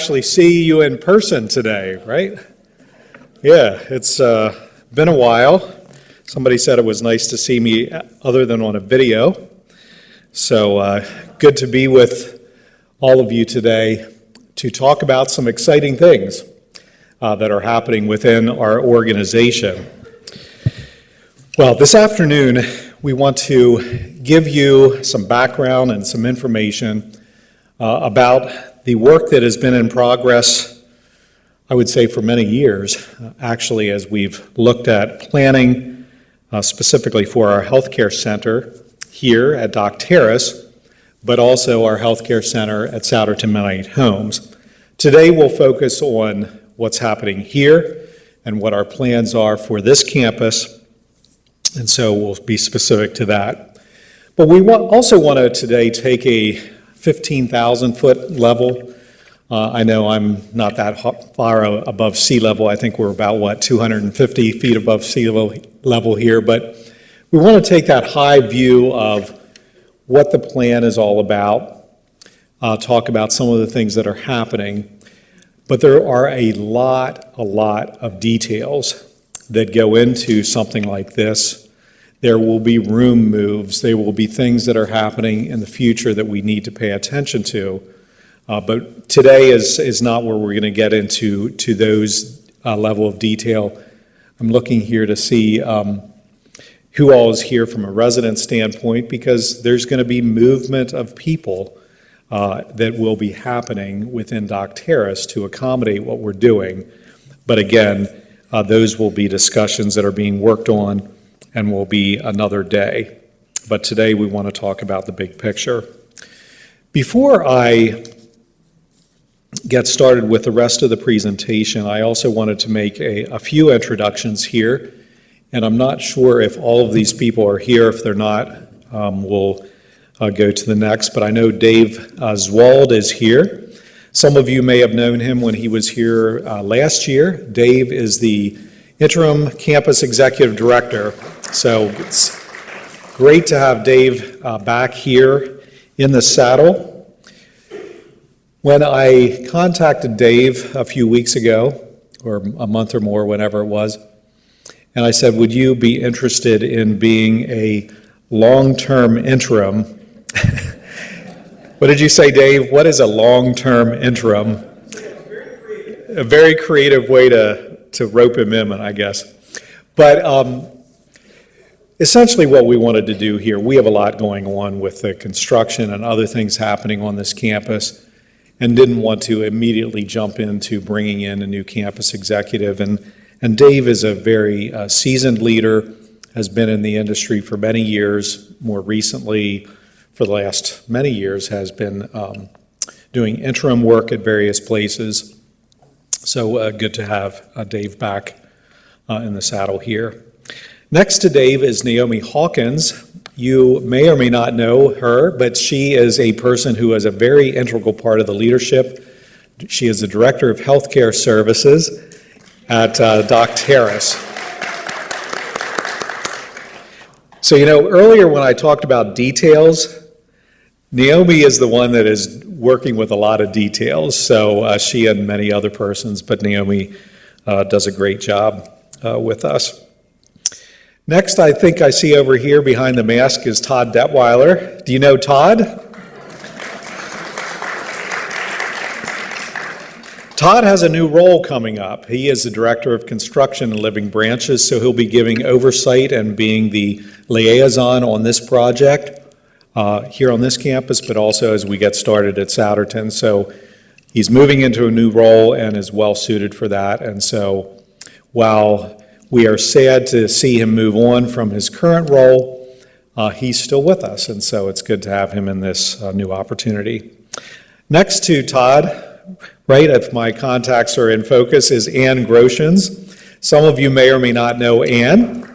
Actually see you in person today, right? Yeah, it's been a while. Somebody said it was nice to see me other than on a video. So good to be with all of you today to talk about some exciting things that are happening within our organization. Well, this afternoon we want to give you some background and some information about the work that has been in progress, I would say, for many years, actually, as we've looked at planning specifically for our healthcare center here at Dock Terrace, but also our healthcare center at Souderton Mennonite Homes. Today we'll focus on what's happening here and what our plans are for this campus, and so we'll be specific to that. But we also want to today take a 15,000-foot level. I know I'm not that far above sea level. I think we're about, 250 feet above sea level here, but we want to take that high view of what the plan is all about, talk about some of the things that are happening, but there are a lot of details that go into something like this. There will be room moves. There will be things that are happening in the future that we need to pay attention to. But today is not where we're going to get into those level of detail. I'm looking here to see who all is here from a resident standpoint, because there's going to be movement of people that will be happening within Dock Terrace to accommodate what we're doing. But again, those will be discussions that are being worked on and will be another day. But today we want to talk about the big picture. Before I get started with the rest of the presentation, I also wanted to make a few introductions here. And I'm not sure if all of these people are here. If they're not, we'll go to the next. But I know Dave Zwald is here. Some of you may have known him when he was here last year. Dave is the interim campus executive director. So it's great to have Dave back here in the saddle. When I contacted Dave a few weeks ago, or a month or more, whenever it was, and I said, would you be interested in being a long-term interim? What did you say, Dave? What is a long-term interim? A very creative way to rope him in, I guess. But essentially what we wanted to do here, we have a lot going on with the construction and other things happening on this campus, and didn't want to immediately jump into bringing in a new campus executive. And Dave is a very seasoned leader, has been in the industry for many years, more recently, for the last many years, has been doing interim work at various places. So good to have Dave back in the saddle here. Next to Dave is Naomi Hawkins. You may or may not know her, but she is a person who is a very integral part of the leadership. She is the Director of Healthcare Services at Dock Terrace. So, earlier when I talked about details, Naomi is the one that is working with a lot of details. So she and many other persons, but Naomi does a great job with us. Next, I think I see over here behind the mask is Todd Detweiler. Do you know Todd? Todd has a new role coming up. He is the Director of Construction and Living Branches, so he'll be giving oversight and being the liaison on this project here on this campus, but also as we get started at Souderton. So he's moving into a new role and is well suited for that. And so while we are sad to see him move on from his current role, he's still with us, and so it's good to have him in this new opportunity. Next to Todd, right, if my contacts are in focus, is Ann Groshans. Some of you may or may not know Ann,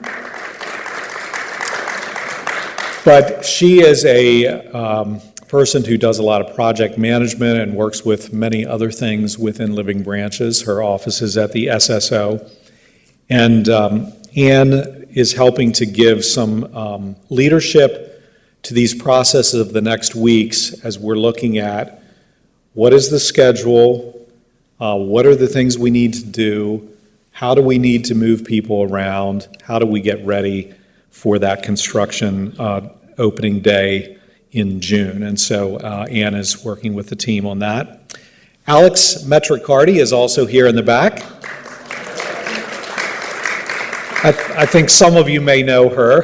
but she is a person who does a lot of project management and works with many other things within Living Branches. Her office is at the SSO. And Ann is helping to give some leadership to these processes of the next weeks as we're looking at what is the schedule, What are the things we need to do? How do we need to move people around? How do we get ready for that construction opening day in June? And so Ann is working with the team on that. Alex Metricardi is also here in the back. I think some of you may know her.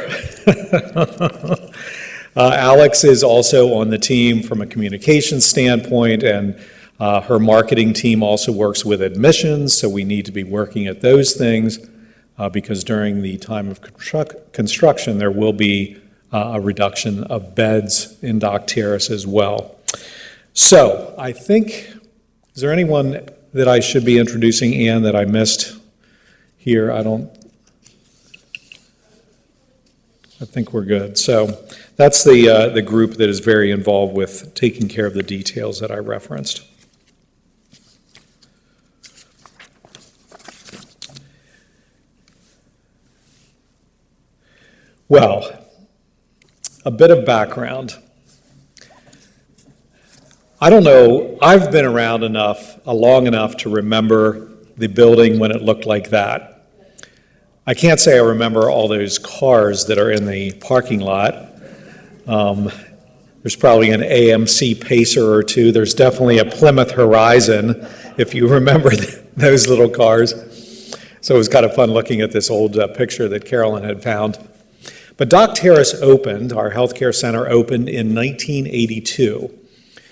Alex is also on the team from a communications standpoint, and her marketing team also works with admissions, so we need to be working at those things because during the time of construction, there will be a reduction of beds in Dock Terrace as well. So I think, is there anyone that I should be introducing, Ann, that I missed here? I think we're good. So that's the group that is very involved with taking care of the details that I referenced. Well, a bit of background. I don't know, I've been around long enough to remember the building when it looked like that. I can't say I remember all those cars that are in the parking lot. There's probably an AMC Pacer or two. There's definitely a Plymouth Horizon, if you remember those little cars. So it was kind of fun looking at this old picture that Carolyn had found. But Dock Terrace opened, our healthcare center opened in 1982.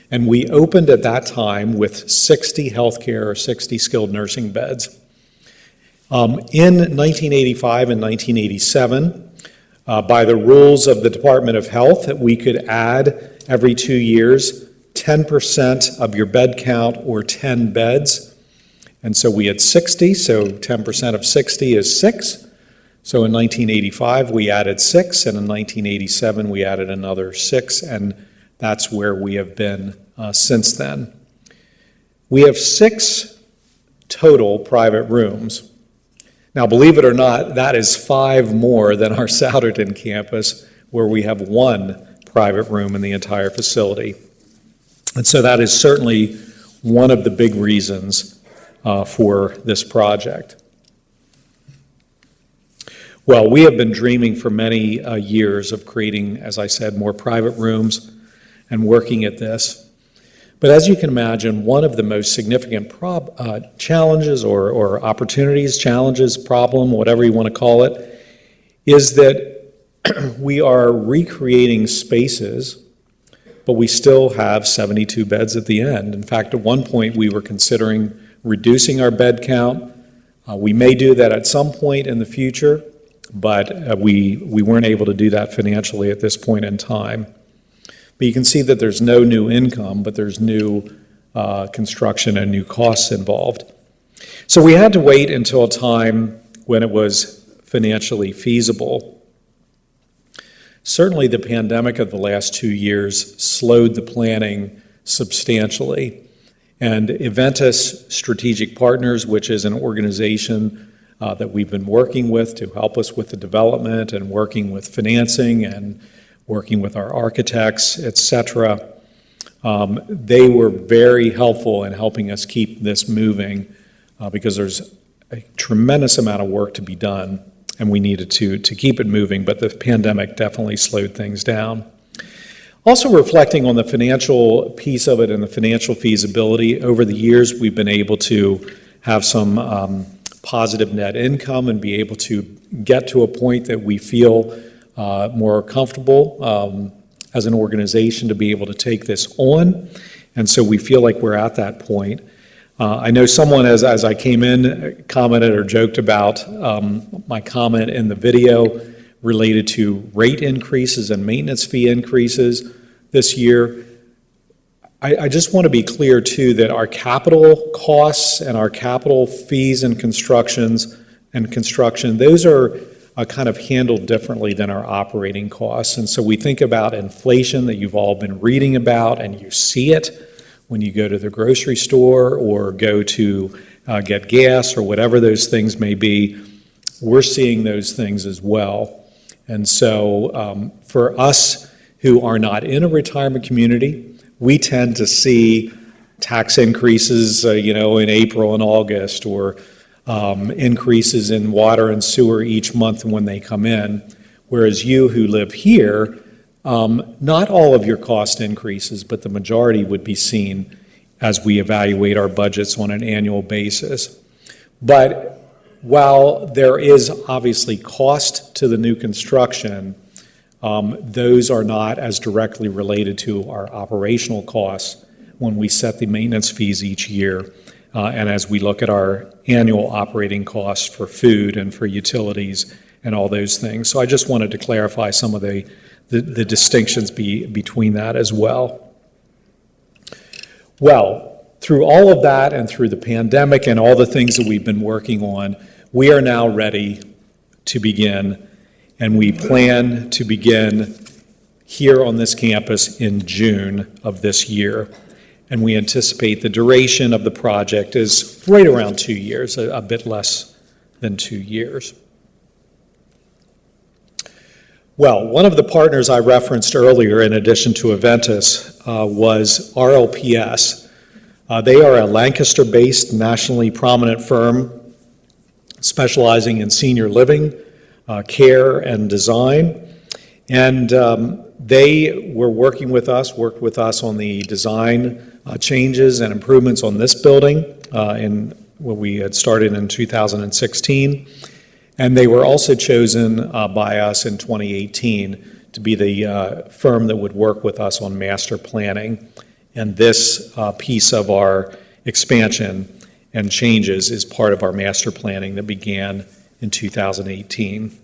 And we opened at that time with 60 healthcare or 60 skilled nursing beds. In 1985 and 1987, by the rules of the Department of Health, we could add every 2 years 10% of your bed count or 10 beds. And so we had 60, so 10% of 60 is 6. So in 1985, we added 6, and in 1987, we added another 6, and that's where we have been since then. We have 6 total private rooms. Now, believe it or not, that is 5 more than our Souderton campus, where we have 1 private room in the entire facility. And so that is certainly one of the big reasons for this project. Well, we have been dreaming for many years of creating, as I said, more private rooms and working at this. But as you can imagine, one of the most significant challenges or opportunities, challenges, problem, whatever you want to call it, is that we are recreating spaces, but we still have 72 beds at the end. In fact, at one point, we were considering reducing our bed count. We may do that at some point in the future, but we weren't able to do that financially at this point in time. But you can see that there's no new income, but there's new construction and new costs involved. So we had to wait until a time when it was financially feasible. Certainly the pandemic of the last 2 years slowed the planning substantially. And Eventus Strategic Partners, which is an organization that we've been working with to help us with the development and working with financing and working with our architects, etc. They were very helpful in helping us keep this moving because there's a tremendous amount of work to be done, and we needed to keep it moving, but the pandemic definitely slowed things down. Also reflecting on the financial piece of it and the financial feasibility, over the years we've been able to have some positive net income and be able to get to a point that we feel more comfortable as an organization to be able to take this on. And so we feel like we're at that point. I know someone, as I came in, commented or joked about my comment in the video related to rate increases and maintenance fee increases this year. I just want to be clear, too, that our capital costs and our capital fees and construction, those are kind of handled differently than our operating costs. And so we think about inflation that you've all been reading about, and you see it when you go to the grocery store or go to get gas or whatever those things may be. We're seeing those things as well. And so for us who are not in a retirement community, we tend to see tax increases, in April and August, or increases in water and sewer each month when they come in. Whereas you who live here, not all of your cost increases, but the majority would be seen as we evaluate our budgets on an annual basis. But while there is obviously cost to the new construction, those are not as directly related to our operational costs when we set the maintenance fees each year, and as we look at our annual operating costs for food and for utilities and all those things. So I just wanted to clarify some of the distinctions between that as well. Well, through all of that and through the pandemic and all the things that we've been working on, we are now ready to begin, and we plan to begin here on this campus in June of this year. And we anticipate the duration of the project is right around 2 years, a bit less than 2 years. Well, one of the partners I referenced earlier, in addition to Aventus, was RLPS. They are a Lancaster-based, nationally prominent firm specializing in senior living, care, and design. And they were worked with us on the design changes and improvements on this building in what we had started in 2016. And they were also chosen by us in 2018 to be the firm that would work with us on master planning. And this piece of our expansion and changes is part of our master planning that began in 2018.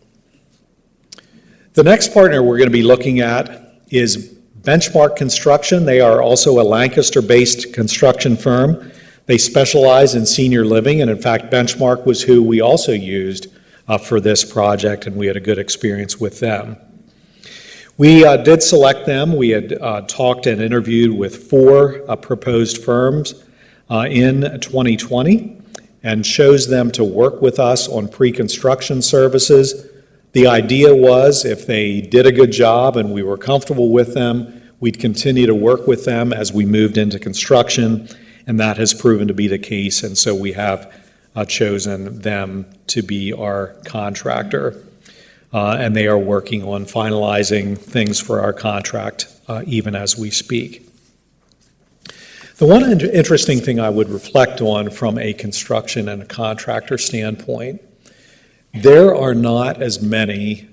The next partner we're going to be looking at is Benchmark Construction. They are also a Lancaster-based construction firm. They specialize in senior living, and in fact, Benchmark was who we also used for this project, and we had a good experience with them. We did select them. We had talked and interviewed with 4 proposed firms in 2020 and chose them to work with us on pre-construction services. The idea was if they did a good job and we were comfortable with them, we'd continue to work with them as we moved into construction, and that has proven to be the case, and so we have chosen them to be our contractor. And they are working on finalizing things for our contract even as we speak. The one interesting thing I would reflect on from a construction and a contractor standpoint, there are not as many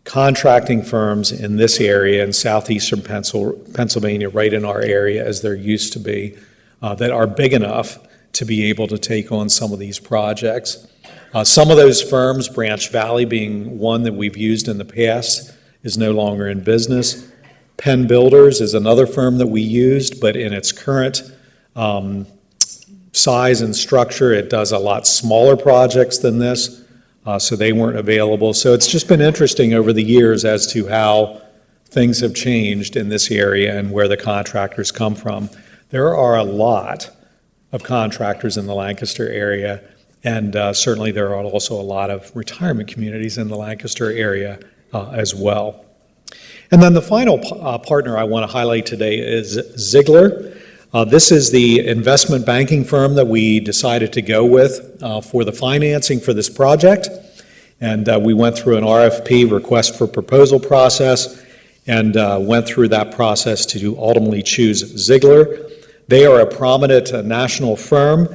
contracting firms in this area in southeastern Pennsylvania, right in our area, as there used to be, that are big enough to be able to take on some of these projects. Some of those firms, Branch Valley being one that we've used in the past, is no longer in business. Penn Builders is another firm that we used, but in its current size and structure, it does a lot smaller projects than this, so they weren't available. So it's just been interesting over the years as to how things have changed in this area and where the contractors come from. There are a lot of contractors in the Lancaster area, and certainly there are also a lot of retirement communities in the Lancaster area as well. And then the final partner I want to highlight today is Ziegler. This is the investment banking firm that we decided to go with for the financing for this project. And we went through an RFP, request for proposal process, and went through that process to ultimately choose Ziegler. They are a prominent national firm.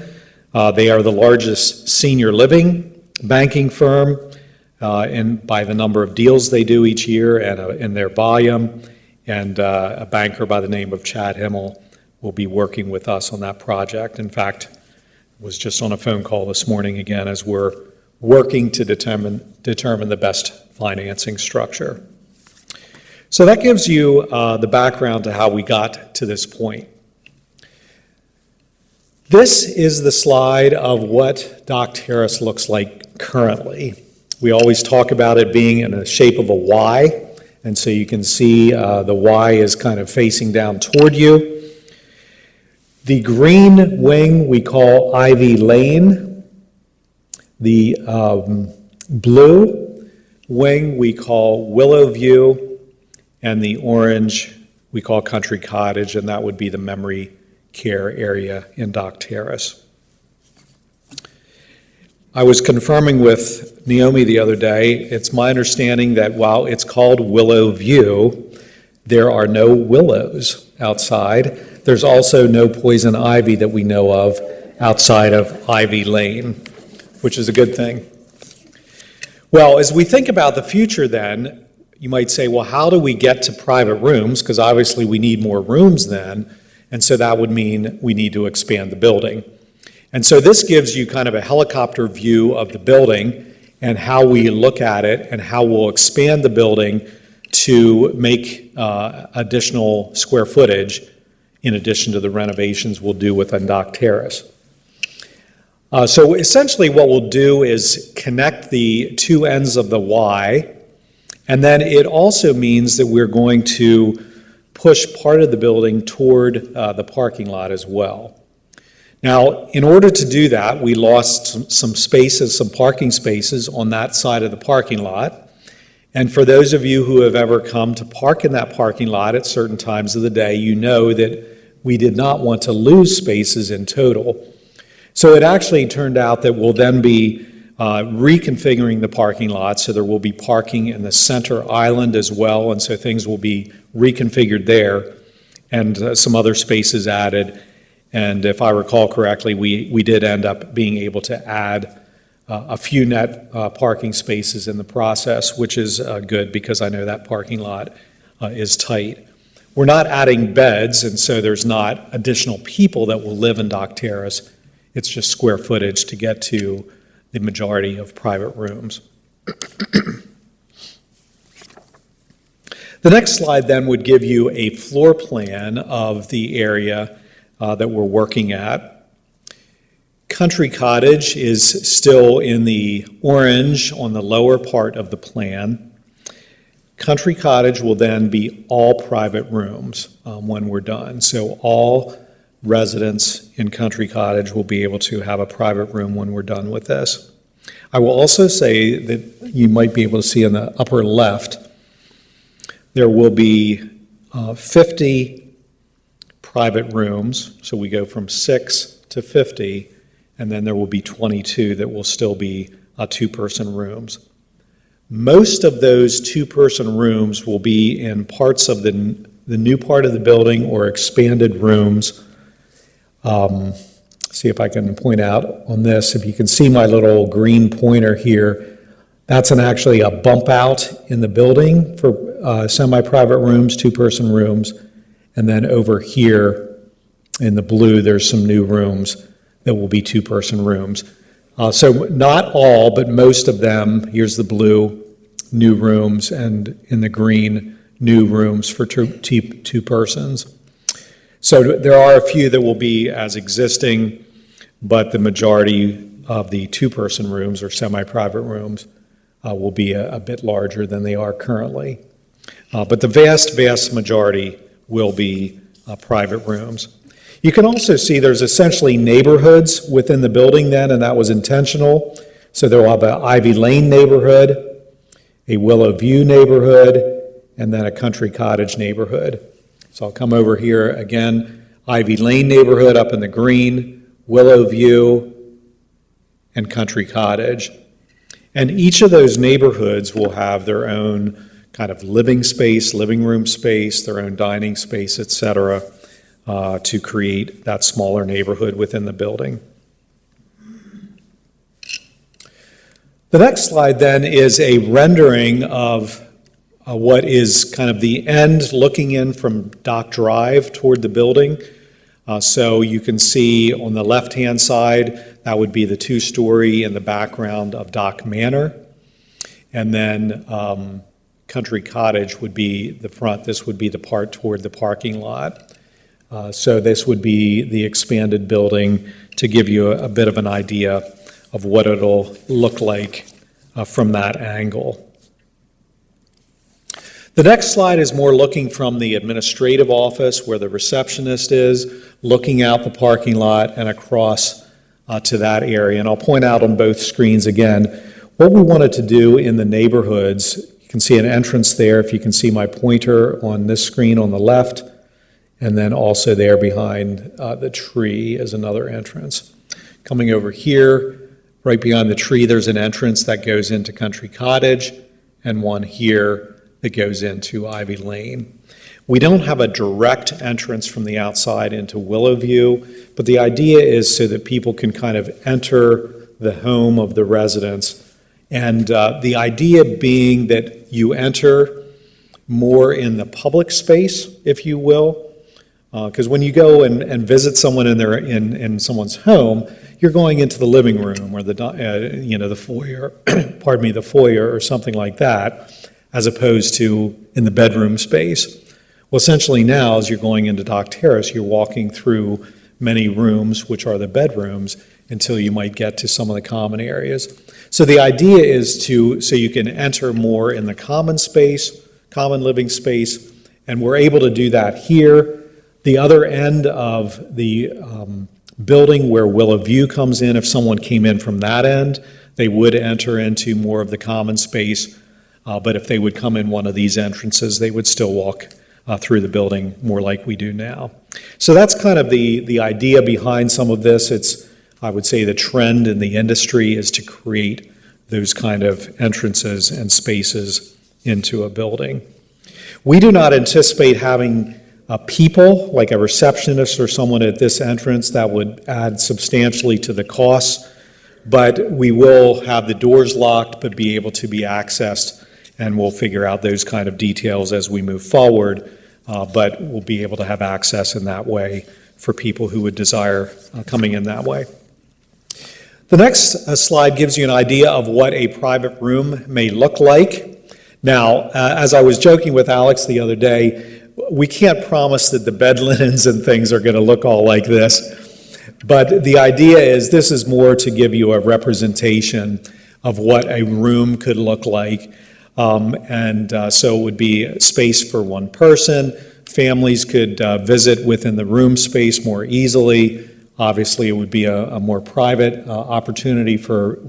They are the largest senior living banking firm by the number of deals they do each year and in their volume. And a banker by the name of Chad Himmel will be working with us on that project. In fact, was just on a phone call this morning again as we're working to determine the best financing structure. So that gives you the background to how we got to this point. This is the slide of what Dock Terrace looks like currently. We always talk about it being in the shape of a Y, and so you can see the Y is kind of facing down toward you. The green wing we call Ivy Lane. The blue wing we call Willow View, and the orange we call Country Cottage, and that would be the memory care area in Dock Terrace. I was confirming with Naomi the other day, it's my understanding that while it's called Willow View, there are no willows outside. There's also no poison ivy that we know of outside of Ivy Lane, which is a good thing. Well, as we think about the future then, you might say, well, how do we get to private rooms? Because obviously we need more rooms then, and so that would mean we need to expand the building. And so this gives you kind of a helicopter view of the building and how we look at it and how we'll expand the building to make additional square footage in addition to the renovations we'll do within Dock Terrace. So essentially what we'll do is connect the two ends of the Y, and then it also means that we're going to push part of the building toward the parking lot as well. Now, in order to do that, we lost some spaces, some parking spaces on that side of the parking lot. And for those of you who have ever come to park in that parking lot at certain times of the day, you know that we did not want to lose spaces in total. So it actually turned out that we'll then be reconfiguring the parking lot, so there will be parking in the center island as well, and so things will be reconfigured there, and some other spaces added. And if I recall correctly, we did end up being able to add a few net parking spaces in the process, which is good because I know that parking lot is tight. We're not adding beds, and so there's not additional people that will live in Dock Terrace. It's just square footage to get to the majority of private rooms. The next slide then would give you a floor plan of the area that we're working at. Country Cottage is still in the orange on the lower part of the plan. Country Cottage will then be all private rooms when we're done. So all residents in Country Cottage will be able to have a private room when we're done with this. I will also say that you might be able to see in the upper left, there will be 50 private rooms, so we go from 6 to 50, and then there will be 22 that will still be two-person rooms. Most of those two-person rooms will be in parts of the new part of the building or expanded rooms. See if I can point out on this, if you can see my little green pointer here, that's actually a bump out in the building for semi-private rooms, two-person rooms. And then over here in the blue, there's some new rooms that will be two-person rooms. So not all, but most of them, here's the blue, new rooms, and in the green, new rooms for two persons. So there are a few that will be as existing, but the majority of the two-person rooms or semi-private rooms will be a bit larger than they are currently. But the vast, vast majority will be private rooms. You can also see there's essentially neighborhoods within the building then, and that was intentional. So there will have an Ivy Lane neighborhood, a Willow View neighborhood, and then a Country Cottage neighborhood. So I'll come over here again, Ivy Lane neighborhood up in the green, Willow View, and Country Cottage. And each of those neighborhoods will have their own kind of living space, living room space, their own dining space, et cetera, to create that smaller neighborhood within the building. The next slide then is a rendering of what is kind of the end looking in from Dock Drive toward the building. So you can see on the left-hand side, that would be the two-story in the background of Dock Manor. And then Country Cottage would be the front. This would be the part toward the parking lot. So this would be the expanded building to give you a bit of an idea of what it'll look like from that angle. The next slide is more looking from the administrative office where the receptionist is, looking out the parking lot and across to that area. And I'll point out on both screens again, what we wanted to do in the neighborhoods, you can see an entrance there if you can see my pointer on this screen on the left, And then also there behind the tree is another entrance. Coming over here, right behind the tree, there's an entrance that goes into Country Cottage, and one here that goes into Ivy Lane. We don't have a direct entrance from the outside into Willowview, but the idea is so that people can kind of enter the home of the residents. And the idea being that you enter more in the public space, if you will, because when you go and visit someone in someone's home, you're going into the living room or the foyer, pardon me, the foyer or something like that, as opposed to in the bedroom space. Well, essentially now, as you're going into Dock Terrace, you're walking through many rooms, which are the bedrooms, until you might get to some of the common areas. So the idea is so you can enter more in the common space, common living space, and we're able to do that here. The other end of the building where Willowview comes in, if someone came in from that end, they would enter into more of the common space, but if they would come in one of these entrances, they would still walk through the building more like we do now. So that's kind of the idea behind some of this. It's, I would say, the trend in the industry is to create those kind of entrances and spaces into a building. We do not anticipate having people, like a receptionist or someone at this entrance. That would add substantially to the costs, but we will have the doors locked but be able to be accessed, and we'll figure out those kind of details as we move forward, but we'll be able to have access in that way for people who would desire coming in that way. The next slide gives you an idea of what a private room may look like. Now, as I was joking with Alex the other day, we can't promise that the bed linens and things are going to look all like this, but the idea is this is more to give you a representation of what a room could look like. So it would be space for one person. Families could visit within the room space more easily. Obviously, it would be a more private opportunity for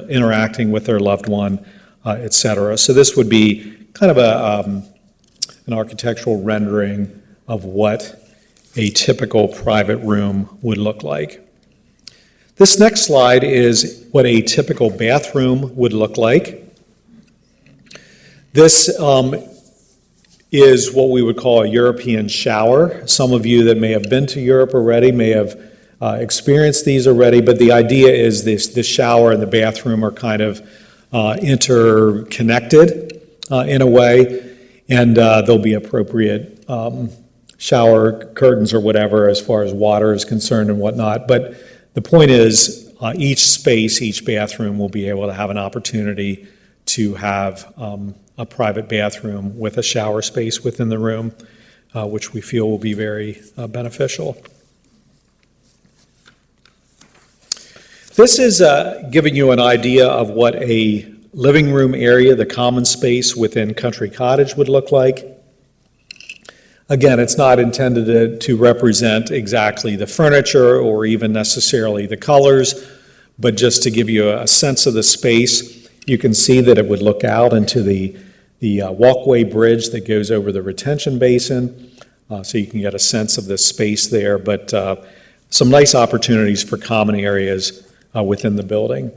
interacting with their loved one, et cetera. So this would be kind of an architectural rendering of what a typical private room would look like. This next slide is what a typical bathroom would look like. This is what we would call a European shower. Some of you that may have been to Europe already may have experienced these already, but the idea is the shower and the bathroom are kind of interconnected in a way, and there'll be appropriate shower curtains or whatever as far as water is concerned and whatnot. But the point is each space, each bathroom will be able to have an opportunity to have a private bathroom with a shower space within the room, which we feel will be very beneficial. This is giving you an idea of what a living room area, the common space within Country Cottage would look like. Again, it's not intended to represent exactly the furniture or even necessarily the colors, but just to give you a sense of the space. You can see that it would look out into the walkway bridge that goes over the retention basin, so you can get a sense of the space there, but some nice opportunities for common areas within the building.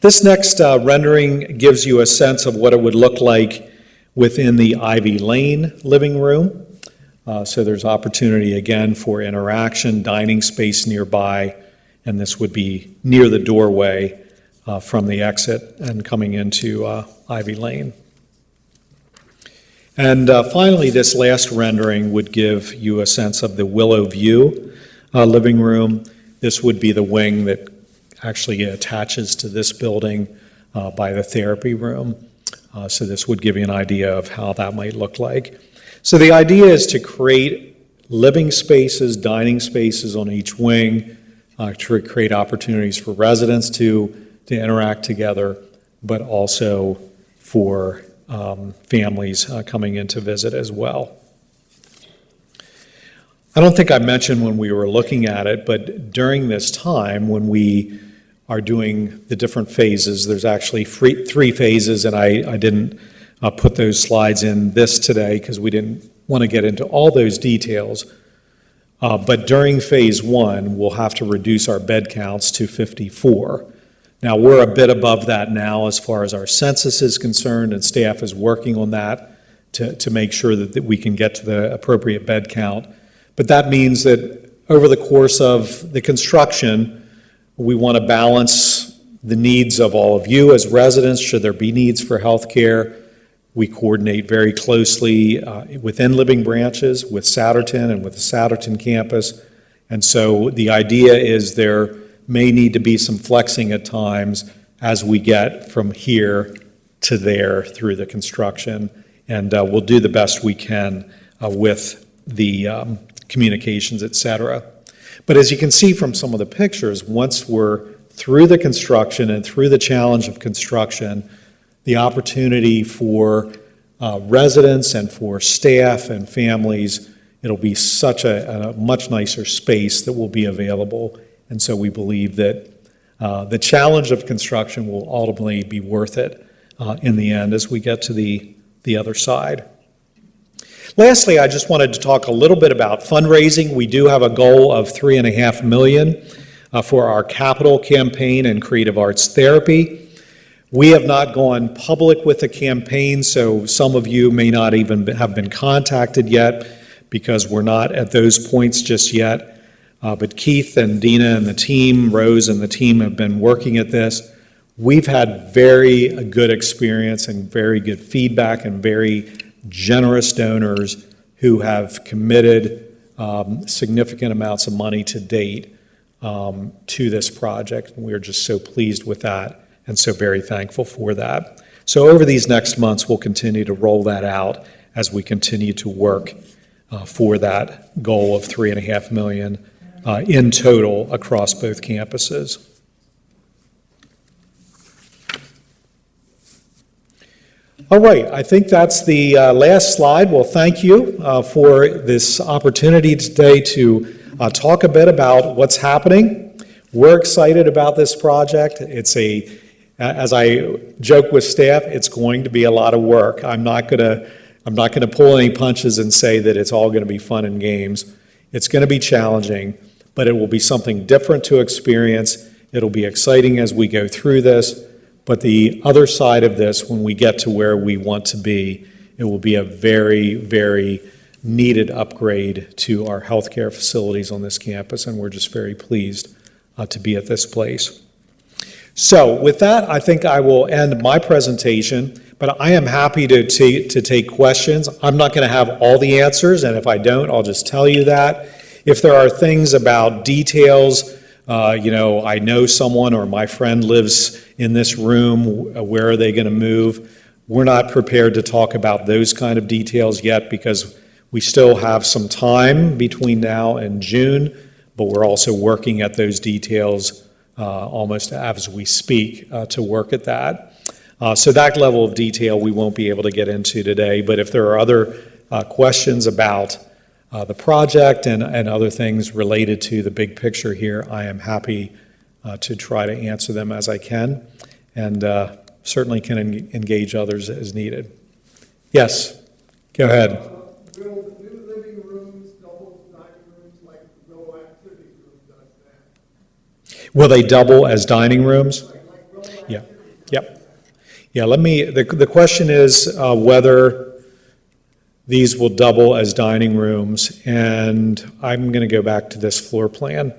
This next rendering gives you a sense of what it would look like within the Ivy Lane living room. So there's opportunity again for interaction, dining space nearby, and this would be near the doorway from the exit and coming into Ivy Lane. And finally, this last rendering would give you a sense of the Willowview living room. This would be the wing that actually attaches to this building by the therapy room. So this would give you an idea of how that might look like. So the idea is to create living spaces, dining spaces on each wing, to create opportunities for residents to interact together, but also for families coming in to visit as well. I don't think I mentioned when we were looking at it, but during this time when we are doing the different phases, there's actually three phases, and I didn't put those slides in this today because we didn't want to get into all those details. But during phase one, we'll have to reduce our bed counts to 54. Now, we're a bit above that now as far as our census is concerned, and staff is working on that to make sure that we can get to the appropriate bed count. But that means that over the course of the construction, we want to balance the needs of all of you as residents, should there be needs for health care. We coordinate very closely within Living Branches with Souderton and with the Souderton campus. And so the idea is there may need to be some flexing at times as we get from here to there through the construction. And we'll do the best we can with the communications, et cetera. But as you can see from some of the pictures, once we're through the construction and through the challenge of construction, the opportunity for residents and for staff and families, it'll be such a much nicer space that will be available. And so we believe that the challenge of construction will ultimately be worth it in the end as we get to the other side. Lastly, I just wanted to talk a little bit about fundraising. We do have a goal of $3.5 million for our capital campaign in creative arts therapy. We have not gone public with the campaign, so some of you may not even have been contacted yet because we're not at those points just yet. But Keith and Dina and the team, Rose and the team have been working at this. We've had very good experience and very good feedback and very generous donors who have committed significant amounts of money to date to this project. And we're just so pleased with that and so very thankful for that. So over these next months, we'll continue to roll that out as we continue to work for that goal of $3.5 million in total across both campuses. All right, I think that's the last slide. Well, thank you for this opportunity today to talk a bit about what's happening. We're excited about this project. As I joke with staff, it's going to be a lot of work. I'm not going to pull any punches and say that it's all going to be fun and games. It's going to be challenging, but it will be something different to experience. It'll be exciting as we go through this. But the other side of this, when we get to where we want to be, it will be a very, very needed upgrade to our healthcare facilities on this campus, and we're just very pleased to be at this place. So with that, I think I will end my presentation, but I am happy to take questions. I'm not going to have all the answers, and if I don't, I'll just tell you that. If there are things about details, I know someone or my friend lives in this room, where are they going to move? We're not prepared to talk about those kind of details yet because we still have some time between now and June, but we're also working at those details almost as we speak to work at that. So that level of detail we won't be able to get into today, but if there are other questions about the project and other things related to the big picture here, I am happy to try to answer them as I can, and certainly can engage others as needed. Yes, go ahead. Will new living rooms double dining rooms like the Row Activity Room does that? Will they double as dining rooms? Yeah. Yep. Yeah. The question is whether these will double as dining rooms, and I'm going to go back to this floor plan.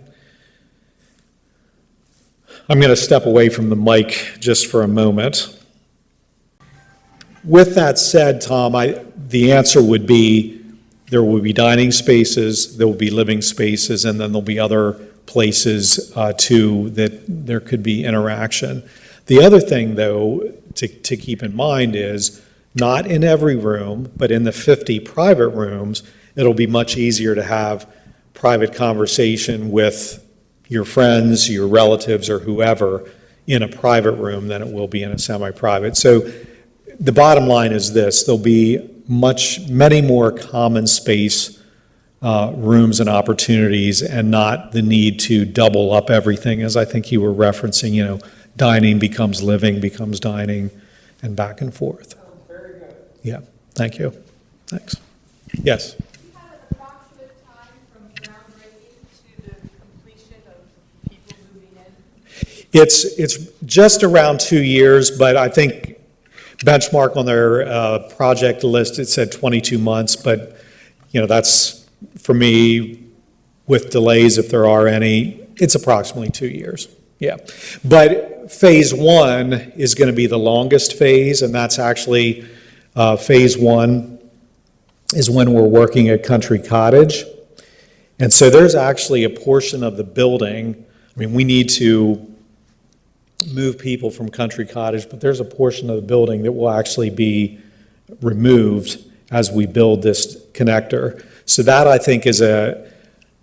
I'm going to step away from the mic just for a moment. With that said, Tom, the answer would be there will be dining spaces, there will be living spaces, and then there'll be other places too that there could be interaction. The other thing, though, to keep in mind is not in every room, but in the 50 private rooms, it'll be much easier to have private conversation with your friends, your relatives, or whoever in a private room than it will be in a semi-private. So the bottom line is this: there'll be many more common space rooms and opportunities, and not the need to double up everything, as I think you were referencing, dining becomes living, becomes dining, and back and forth. Very good. Yeah, thank you. Thanks. Yes. Do you have an approximate time from groundbreaking to the completion of people moving in? It's just around 2 years, but I think benchmark on their project list, it said 22 months, but, that's, for me, with delays, if there are any, it's approximately 2 years. Yeah. But phase one is going to be the longest phase, and that's actually, phase one is when we're working at Country Cottage. And so there's actually a portion of the building, we need to move people from Country Cottage, but there's a portion of the building that will actually be removed as we build this connector. So that, I think, is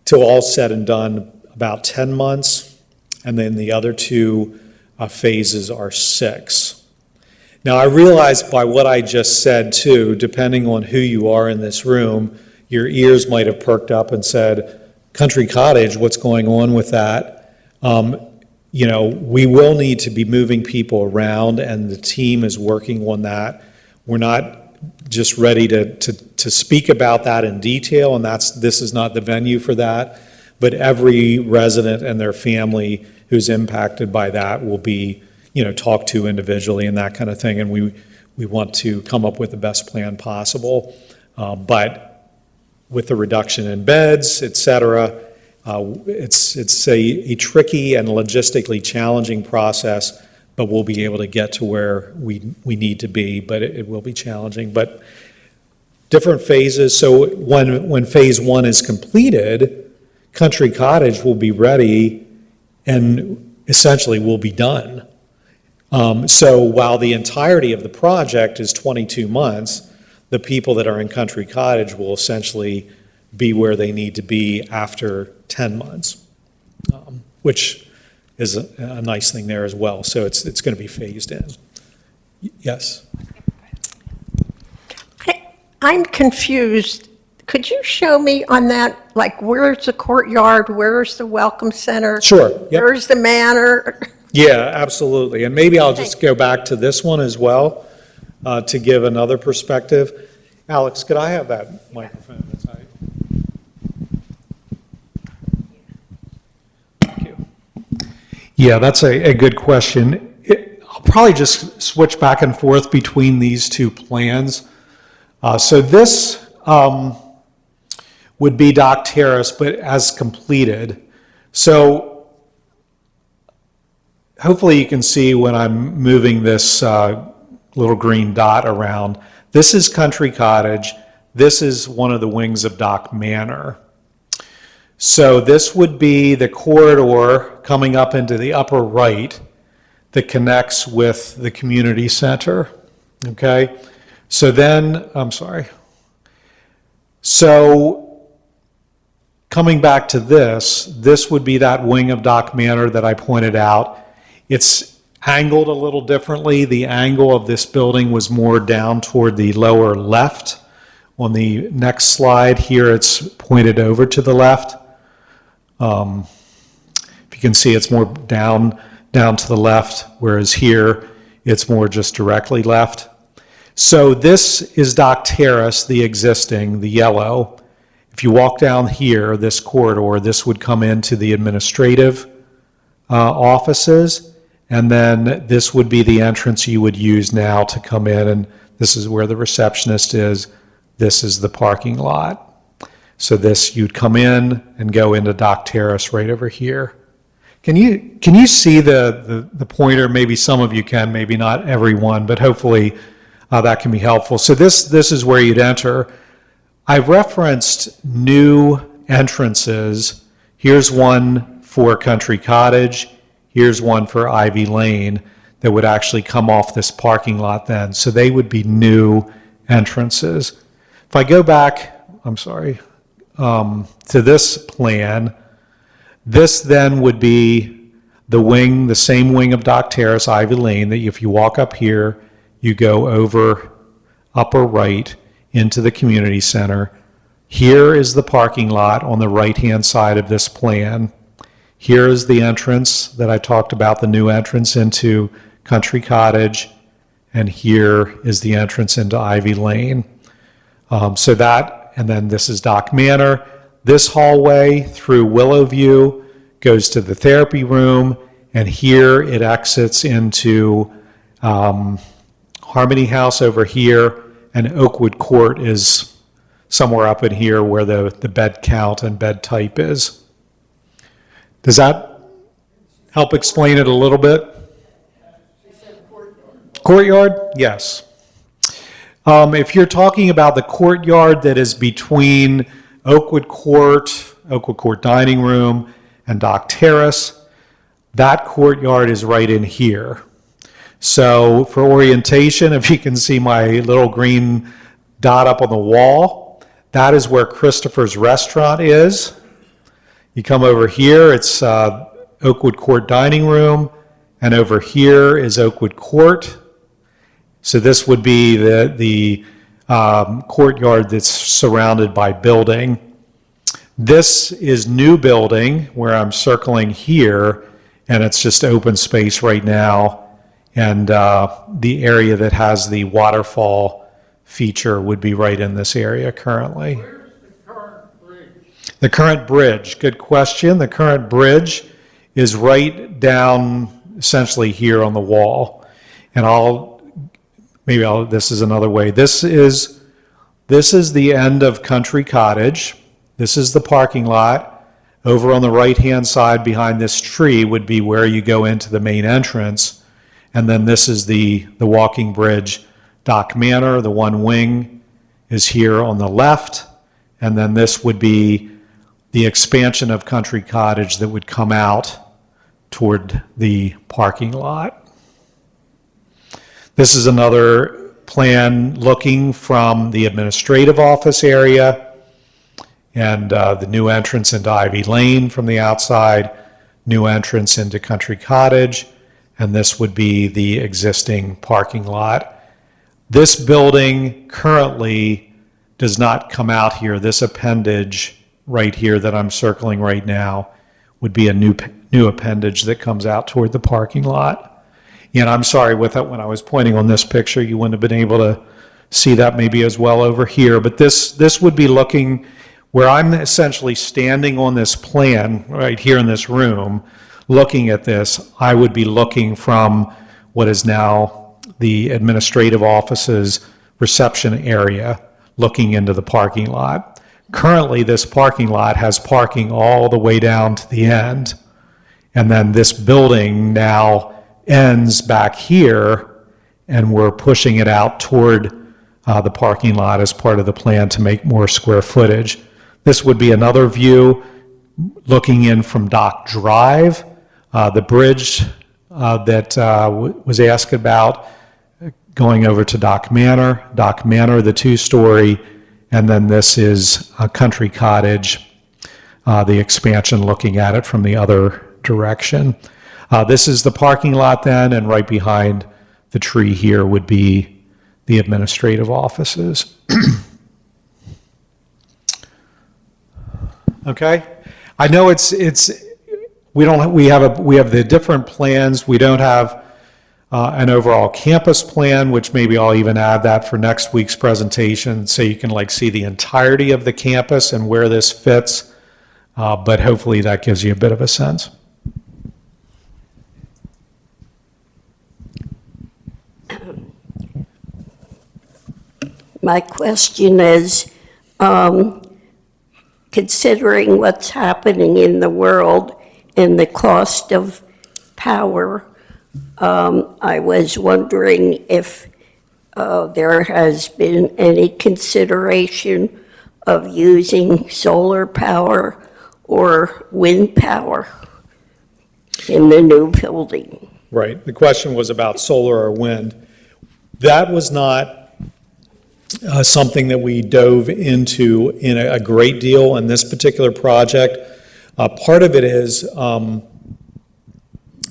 till all said and done, about 10 months, and then the other two phases are 6. Now, I realize by what I just said, too, depending on who you are in this room, your ears might have perked up and said, Country Cottage, what's going on with that? We will need to be moving people around, and the team is working on that. We're not just ready to speak about that in detail, and this is not the venue for that, but every resident and their family who's impacted by that will be, talked to individually and that kind of thing, and we want to come up with the best plan possible. But with the reduction in beds, et cetera, it's a tricky and logistically challenging process, but we'll be able to get to where we need to be, but it will be challenging. But different phases, so when phase one is completed, Country Cottage will be ready and essentially will be done. So while the entirety of the project is 22 months, the people that are in Country Cottage will essentially be where they need to be after 10 months, which is a nice thing there as well. So it's going to be phased in. Yes? I'm confused. Could you show me on that, like, where's the courtyard, where's the welcome center? Sure. Yep. Where's the manor? Yeah, absolutely. And maybe I'll just go back to this one as well to give another perspective. Alex, could I have that microphone? Thank you. Yeah, that's a good question. I'll probably just switch back and forth between these two plans. So this would be Dock Terrace, but as completed. So hopefully you can see when I'm moving this little green dot around. This is Country Cottage. This is one of the wings of Dock Manor. So this would be the corridor coming up into the upper right that connects with the community center. Okay? So then, So coming back to this would be that wing of Dock Manor that I pointed out. It's angled a little differently. The angle of this building was more down toward the lower left. On the next slide here, it's pointed over to the left. If you can see, it's more down to the left, whereas here, it's more just directly left. So this is Dock Terrace, the existing, the yellow. If you walk down here, this corridor, this would come into the administrative offices, and then this would be the entrance you would use now to come in, and this is where the receptionist is. This is the parking lot. So this, you'd come in and go into Dock Terrace right over here. Can you see the pointer? Maybe some of you can, maybe not everyone, but hopefully that can be helpful. So this is where you'd enter. I referenced new entrances. Here's one for Country Cottage. Here's one for Ivy Lane that would actually come off this parking lot then. So they would be new entrances. If I go back, to this plan, this then would be the same wing of Dock Terrace, Ivy Lane, that if you walk up here, you go over upper right into the community center. Here is the parking lot on the right-hand side of this plan. Here is the entrance that I talked about, the new entrance into Country Cottage, and here is the entrance into Ivy Lane. So that and then this is Dock Manor. This hallway through Willowview goes to the therapy room, and here it exits into Harmony House over here, and Oakwood Court is somewhere up in here where the bed count and bed type is. Does that help explain it a little bit? Courtyard? Yes. If you're talking about the courtyard that is between Oakwood Court Dining Room, and Dock Terrace, that courtyard is right in here. So for orientation, if you can see my little green dot up on the wall, that is where Christopher's Restaurant is. You come over here, it's Oakwood Court Dining Room, and over here is Oakwood Court. So this would be the courtyard that's surrounded by building. This is new building where I'm circling here, and it's just open space right now. And the area that has the waterfall feature would be right in this area currently. Where's the current bridge? The current bridge, good question. The current bridge is right down essentially here on the wall. And this is another way. This is the end of Country Cottage. This is the parking lot. Over on the right-hand side behind this tree would be where you go into the main entrance. And then this is the walking bridge, Dock Manor. The one wing is here on the left. And then this would be the expansion of Country Cottage that would come out toward the parking lot. This is another plan looking from the administrative office area and the new entrance into Ivy Lane from the outside, new entrance into Country Cottage, and this would be the existing parking lot. This building currently does not come out here. This appendage right here that I'm circling right now would be a new appendage that comes out toward the parking lot. And I'm sorry, with it, when I was pointing on this picture, you wouldn't have been able to see that maybe as well over here. But this would be looking where I'm essentially standing on this plan right here in this room, looking at this. I would be looking from what is now the administrative office's reception area, looking into the parking lot. Currently, this parking lot has parking all the way down to the end. And then this building now ends back here, and we're pushing it out toward the parking lot as part of the plan to make more square footage. This would be another view looking in from Dock Drive. The bridge that was asked about going over to Dock Manor, the two-story, and then this is a Country Cottage, the expansion looking at it from the other direction. This is the parking lot then, and right behind the tree here would be the administrative offices. Okay, I know we have the different plans. We don't have an overall campus plan, which maybe I'll even add that for next week's presentation, so you can see the entirety of the campus and where this fits. But hopefully that gives you a bit of a sense. My question is, considering what's happening in the world and the cost of power, I was wondering if there has been any consideration of using solar power or wind power in the new building. Right. The question was about solar or wind. That was not something that we dove into in a great deal in this particular project. Part of it is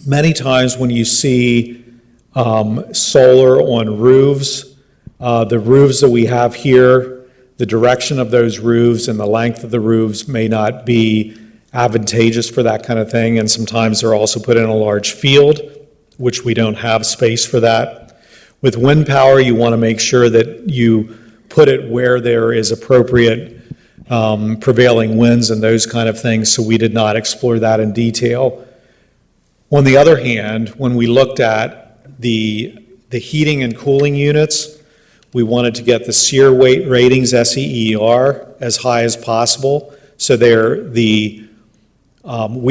many times when you see solar on roofs, the roofs that we have here, the direction of those roofs and the length of the roofs may not be advantageous for that kind of thing, and sometimes they're also put in a large field, which we don't have space for that. With wind power, you want to make sure that you put it where there is appropriate prevailing winds and those kind of things, so we did not explore that in detail. On the other hand, when we looked at the heating and cooling units, we wanted to get the SEER weight ratings, SEER, as high as possible. So we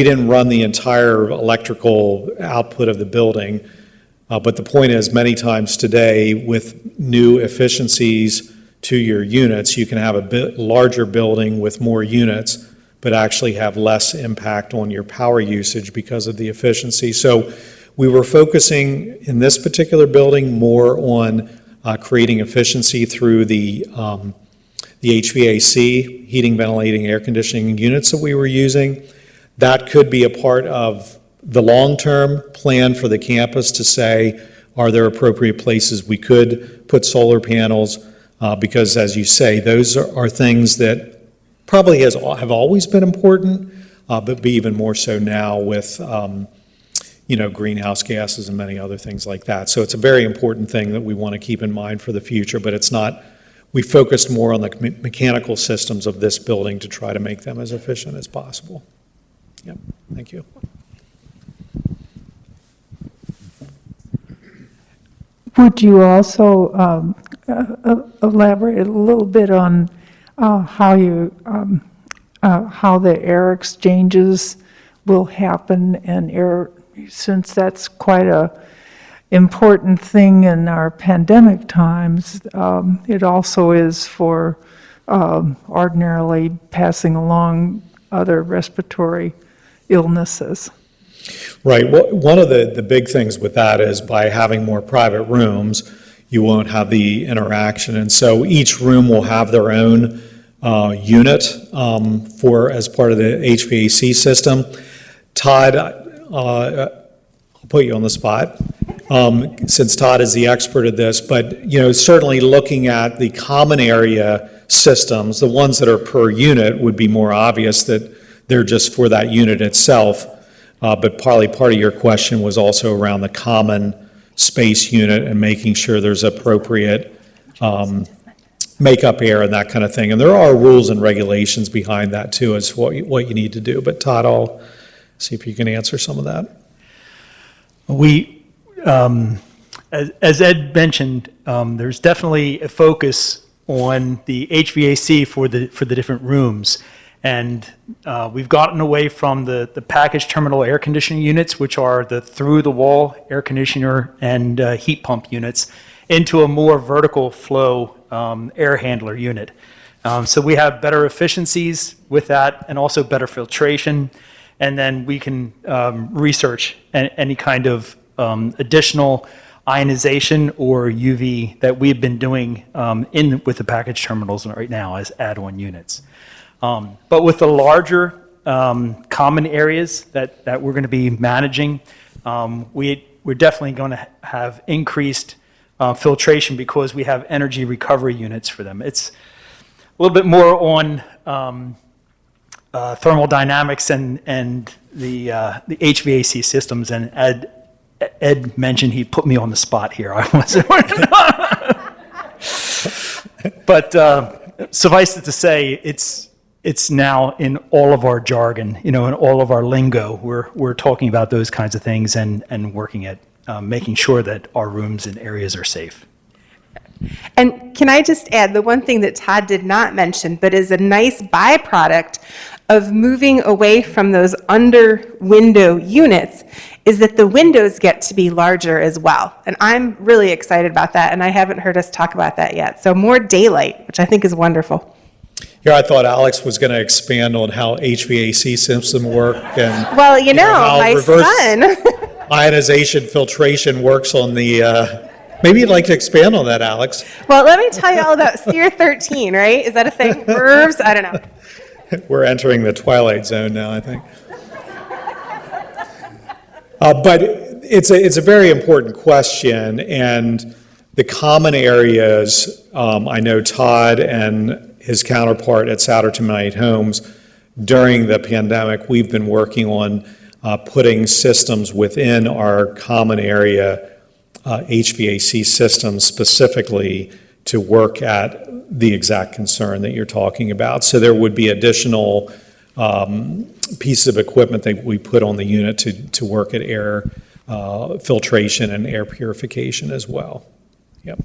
didn't run the entire electrical output of the building, but the point is, many times today, with new efficiencies to your units, you can have a bit larger building with more units, but actually have less impact on your power usage because of the efficiency. So we were focusing in this particular building more on creating efficiency through the HVAC, heating, ventilating, air conditioning units that we were using. That could be a part of the long-term plan for the campus to say, are there appropriate places we could put solar panels? Because as you say, those are things that probably have always been important, but be even more so now with greenhouse gases and many other things like that. So it's a very important thing that we want to keep in mind for the future, but it's not, we focused more on the mechanical systems of this building to try to make them as efficient as possible. Yep, thank you. Would you also elaborate a little bit on how the air exchanges will happen and since that's quite a important thing in our pandemic times, it also is for ordinarily passing along other respiratory illnesses. Right. Well, one of the big things with that is by having more private rooms, you won't have the interaction. And so each room will have their own unit as part of the HVAC system. Todd, I'll put you on the spot since Todd is the expert at this, but certainly looking at the common area systems, the ones that are per unit would be more obvious that they're just for that unit itself. But partly part of your question was also around the common space unit and making sure there's appropriate makeup air and that kind of thing. And there are rules and regulations behind that too, as what you need to do. But Todd, I'll see if you can answer some of that. We, as Ed mentioned, there's definitely a focus on the HVAC for the different rooms. And we've gotten away from the package terminal air conditioning units, which are the through-the-wall air conditioner and heat pump units, into a more vertical flow air handler unit. So we have better efficiencies with that and also better filtration. And then we can research any kind of additional ionization or UV that we've been doing with the package terminals right now as add-on units. But with the larger common areas that we're going to be managing, we're definitely going to have increased filtration because we have energy recovery units for them. It's a little bit more on thermal dynamics and the HVAC systems. And Ed mentioned he put me on the spot here. I wasn't. But suffice it to say, it's now in all of our jargon, in all of our lingo. We're talking about those kinds of things and working at making sure that our rooms and areas are safe. And can I just add, the one thing that Todd did not mention, but is a nice byproduct of moving away from those under window units, is that the windows get to be larger as well. And I'm really excited about that, and I haven't heard us talk about that yet. So more daylight, which I think is wonderful. Yeah, I thought Alex was going to expand on how HVAC systems work and Well, how my reverse son. ionization filtration works on the. Maybe you'd like to expand on that, Alex. Well, let me tell you all about SEER 13, right? Is that a thing? Verbs? I don't know. We're entering the twilight zone now, I think. But it's a very important question, and the common areas, I know Todd and his counterpart at Souderton Night Homes, during the pandemic, we've been working on putting systems within our common area HVAC systems specifically to work at the exact concern that you're talking about. So there would be additional pieces of equipment that we put on the unit to work at air filtration and air purification as well. Yep.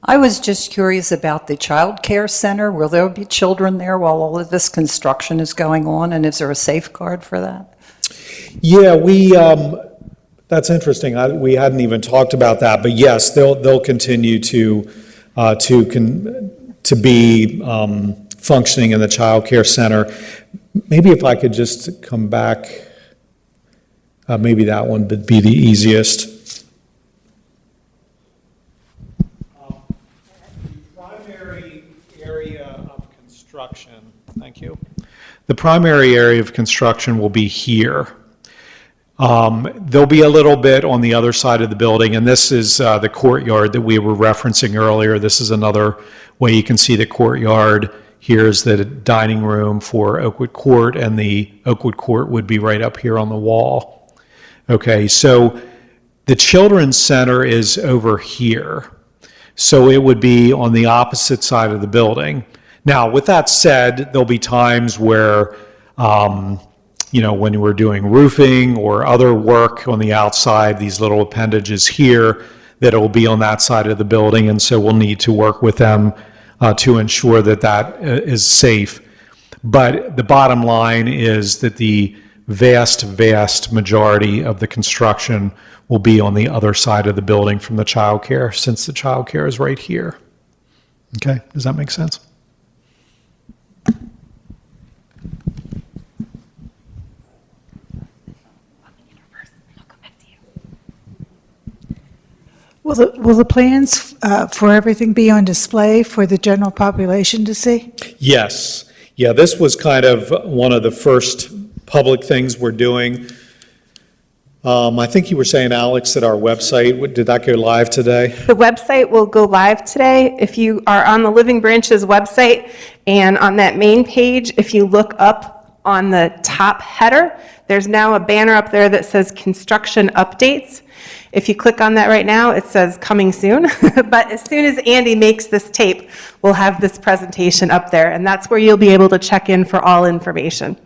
I was just curious about the child care center. Will there be children there while all of this construction is going on, and is there a safeguard for that? Yeah, that's interesting. We hadn't even talked about that, but yes, they'll continue to be functioning in the child care center. Maybe if I could just come back, maybe that one would be the easiest. Primary area of construction, thank you. The primary area of construction will be here. There'll be a little bit on the other side of the building, and this is the courtyard that we were referencing earlier. This is another way you can see the courtyard. Here's the dining room for Oakwood Court, and the Oakwood Court would be right up here on the wall. Okay, so the Children's Center is over here. So it would be on the opposite side of the building. Now, with that said, there'll be times where, when we're doing roofing or other work on the outside, these little appendages here, that will be on that side of the building, and so we'll need to work with them to ensure that that is safe. But the bottom line is that the vast majority of the construction will be on the other side of the building from the childcare, since the childcare is right here. Okay, does that make sense? Will the plans for everything be on display for the general population to see? Yes. Yeah, this was kind of one of the first public things we're doing. I think you were saying, Alex, that our website, did that go live today? The website will go live today. If you are on the Living Branches website and on that main page, if you look up on the top header, there's now a banner up there that says construction updates. If you click on that right now, it says coming soon. But as soon as Andy makes this tape, we'll have this presentation up there, and that's where you'll be able to check in for all information.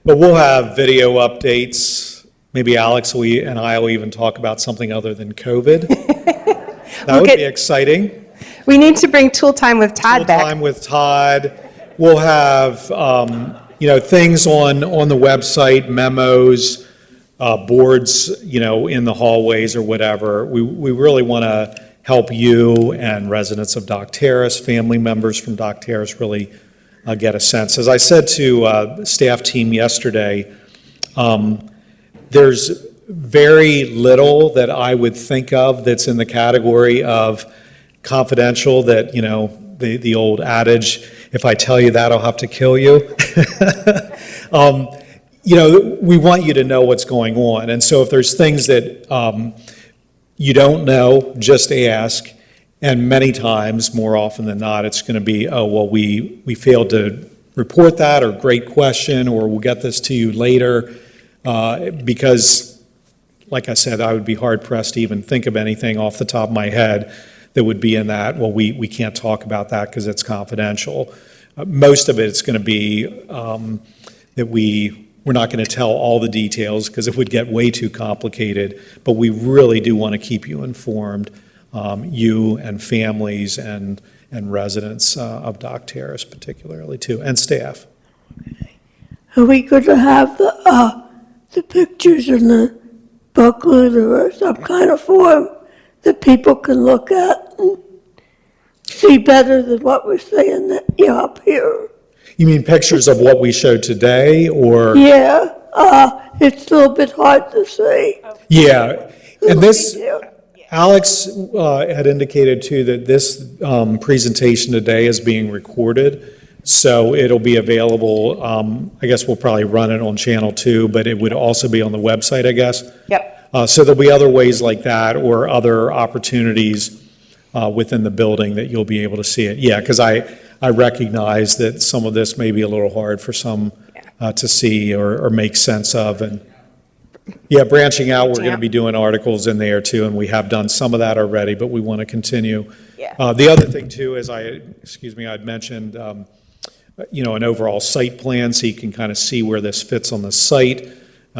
But we'll have video updates. Maybe Alex and I will even talk about something other than COVID. That would be exciting. We need to bring Tool Time with Todd back. Tool Time with Todd. We'll have, things on the website, memos, boards, in the hallways or whatever. We really want to help you and residents of Dock Terrace, family members from Dock Terrace really get a sense. As I said to the staff team yesterday, there's very little that I would think of that's in the category of confidential, that, the old adage, if I tell you that, I'll have to kill you. We want you to know what's going on. And so if there's things that you don't know, just ask. And many times, more often than not, it's going to be, oh, well, we failed to report that, or great question, or we'll get this to you later. Because, like I said, I would be hard-pressed to even think of anything off the top of my head that would be in that, well, we can't talk about that because it's confidential. Most of it's going to be that we're not going to tell all the details because it would get way too complicated, but we really do want to keep you informed, you and families and residents of Dock Terrace particularly too, and staff. Are we going to have the pictures in the booklet or some kind of form that people can look at and see better than what we're saying up here? You mean pictures of what we showed today, or? Yeah, it's a little bit hard to see. Yeah, and this, Alex had indicated too that this presentation today is being recorded, so it'll be available, I guess we'll probably run it on Channel 2, but it would also be on the website, I guess. Yep. So there'll be other ways like that, or other opportunities within the building that you'll be able to see it. Yeah, because I recognize that some of this may be a little hard for some to see or make sense of. And yeah, branching out, we're going to be doing articles in there too, and we have done some of that already, but we want to continue Yeah. The other thing too is I'd mentioned, an overall site plan so you can kind of see where this fits on the site.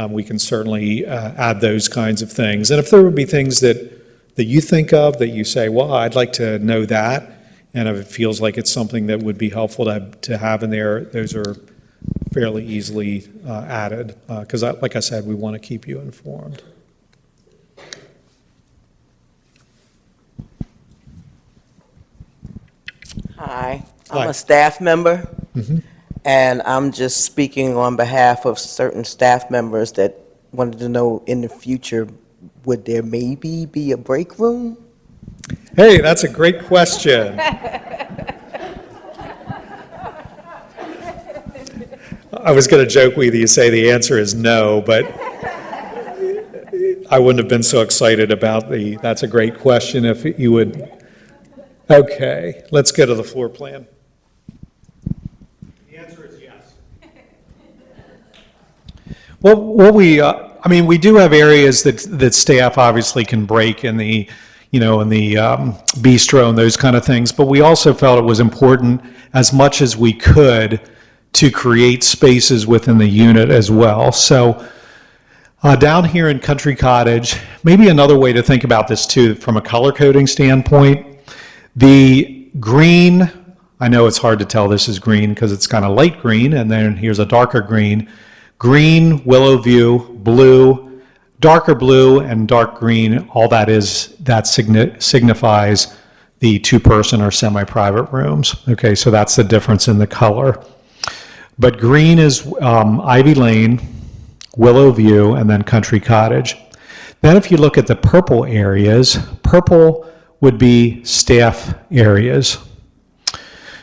We can certainly add those kinds of things. And if there would be things that you think of that you say, well, I'd like to know that, and if it feels like it's something that would be helpful to have in there, those are fairly easily added. Because like I said, we want to keep you informed. Hi, Hi. I'm a staff member, and I'm just speaking on behalf of certain staff members that wanted to know in the future, would there maybe be a break room? Hey, that's a great question. I was going to joke with you, say the answer is no, but I wouldn't have been so excited about that's a great question if you would. Okay, let's go to the floor plan. The answer is yes. Well, we do have areas that staff obviously can break in the bistro and those kind of things, but we also felt it was important as much as we could to create spaces within the unit as well. So down here in Country Cottage, maybe another way to think about this too, from a color coding standpoint, the green, I know it's hard to tell this is green because it's kind of light green, and then here's a darker green. Green, willow view, blue, darker blue, and dark green, all that signifies the two-person or semi-private rooms. Okay, so that's the difference in the color. But green is Ivy Lane, Willow View, and then Country Cottage. Then if you look at the purple areas, purple would be staff areas.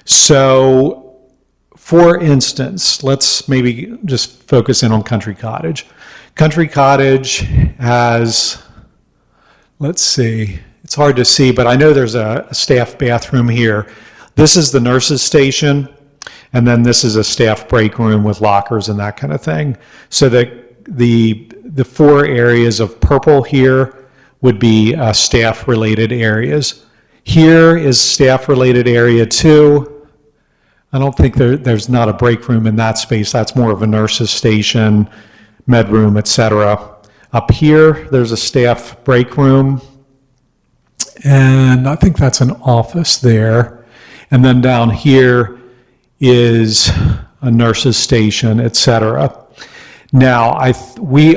So, for instance, let's maybe just focus in on Country Cottage. Country Cottage has, let's see, it's hard to see, but I know there's a staff bathroom here. This is the nurse's station, and then this is a staff break room with lockers and that kind of thing. So the four areas of purple here would be staff-related areas. Here is staff-related area 2. I don't think there's not a break room in that space. That's more of a nurse's station, med room, etc. Up here, there's a staff break room, and I think that's an office there. And then down here is a nurse's station, etc. Now, we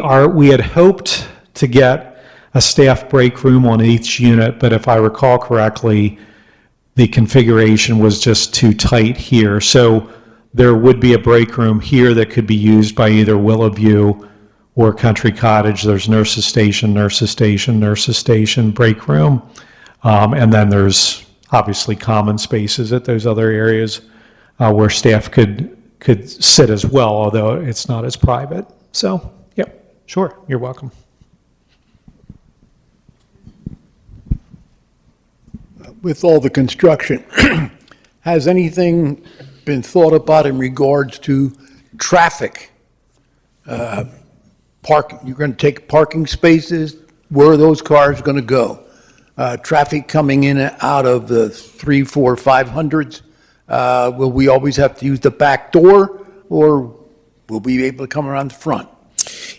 had hoped to get a staff break room on each unit, but if I recall correctly, the configuration was just too tight here. So there would be a break room here that could be used by either Willowview or Country Cottage. There's nurse's station, nurse's station, nurse's station, break room. And then there's obviously common spaces at those other areas where staff could sit as well, although it's not as private. So, yeah, sure, you're welcome. With all the construction, has anything been thought about in regards to traffic? Parking, you're going to take parking spaces, where are those cars going to go? Traffic coming in and out of the 3, 4, 500s, will we always have to use the back door, or will we be able to come around the front?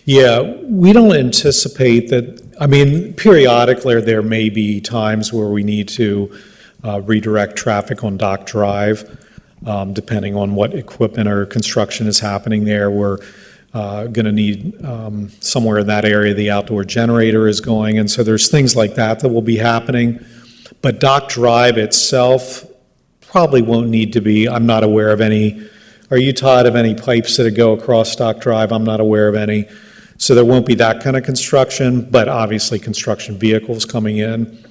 Yeah, we don't anticipate that. I mean, periodically there may be times where we need to redirect traffic on Dock Drive, depending on what equipment or construction is happening there. We're going to need somewhere in that area the outdoor generator is going, and so there's things like that will be happening. But Dock Drive itself probably won't need to be. I'm not aware of any. Are you, Todd, of any pipes that go across Dock Drive? I'm not aware of any. So there won't be that kind of construction, but obviously construction vehicles coming in.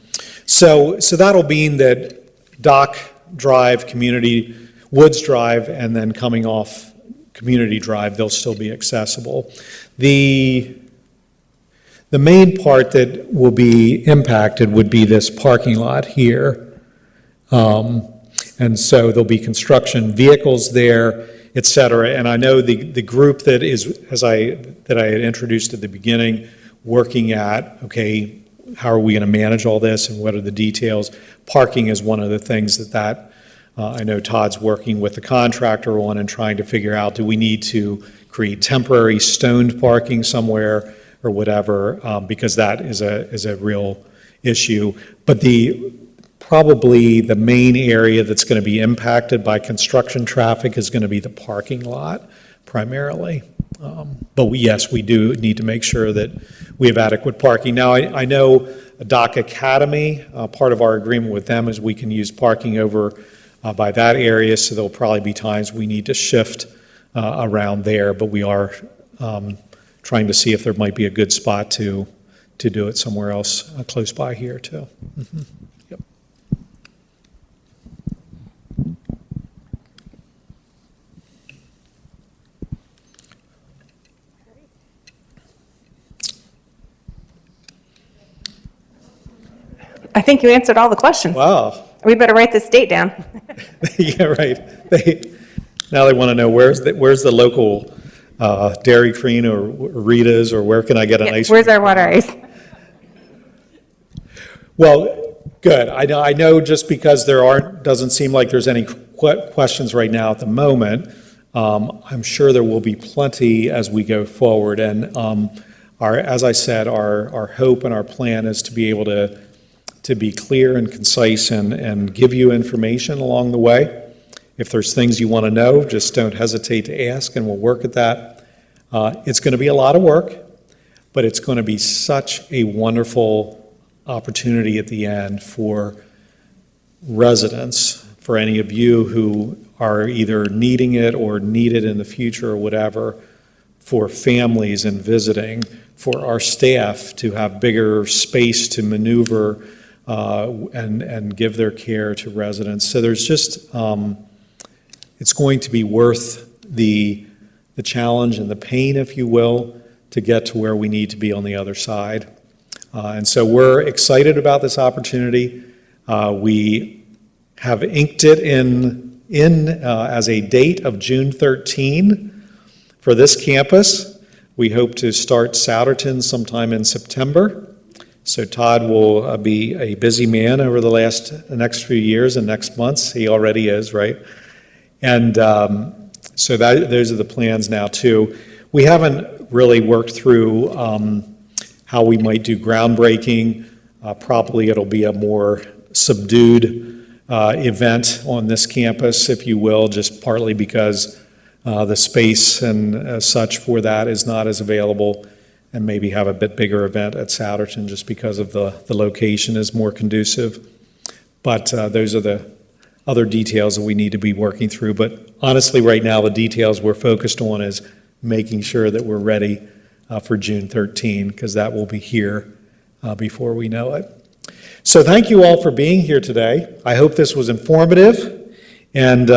So that'll mean that Dock Drive, Woods Drive, and then coming off Community Drive, they'll still be accessible. The main part that will be impacted would be this parking lot here. And so there'll be construction vehicles there, et cetera. And I know the group that I had introduced at the beginning, working at, okay, how are we going to manage all this and what are the details? Parking is one of the things that I know Todd's working with the contractor on and trying to figure out, do we need to create temporary stoned parking somewhere or whatever, because that is a real issue. But probably the main area that's going to be impacted by construction traffic is going to be the parking lot primarily. But yes, we do need to make sure that we have adequate parking. Now, I know Dock Academy, part of our agreement with them is we can use parking over by that area, so there'll probably be times we need to shift around there, but we are trying to see if there might be a good spot to do it somewhere else close by here too. Mm-hmm. Yep. I think you answered all the questions. Wow. We better write this date down. Yeah, right. Now they want to know where's the local Dairy Queen or Rita's, or where can I get an ice cream? Where's our water ice? Well, good. I know just because doesn't seem like there's any questions right now at the moment. I'm sure there will be plenty as we go forward. And as I said, our hope and our plan is to be able to be clear and concise and give you information along the way. If there's things you want to know, just don't hesitate to ask, and we'll work at that. It's going to be a lot of work, but it's going to be such a wonderful opportunity at the end for residents, for any of you who are either needing it or need it in the future or whatever, for families and visiting, for our staff to have bigger space to maneuver and give their care to residents. So there's just, it's going to be worth the challenge and the pain, if you will, to get to where we need to be on the other side. And so we're excited about this opportunity. We have inked it in as a date of June 13 for this campus. We hope to start Souderton sometime in September. So Todd will be a busy man over the next few years and next months. He already is, right? And so those are the plans now too. We haven't really worked through how we might do groundbreaking. Probably it'll be a more subdued event on this campus, if you will, just partly because the space and such for that is not as available, and maybe have a bit bigger event at Souderton just because of the location is more conducive. But those are the other details that we need to be working through. But honestly, right now, the details we're focused on is making sure that we're ready for June 13, because that will be here before we know it. So thank you all for being here today. I hope this was informative and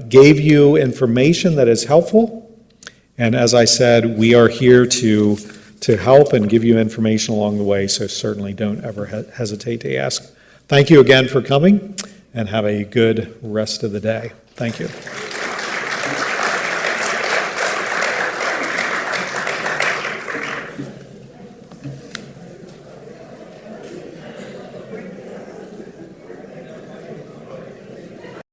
gave you information that is helpful. And as I said, we are here to help and give you information along the way, so certainly don't ever hesitate to ask. Thank you again for coming, and have a good rest of the day. Thank you.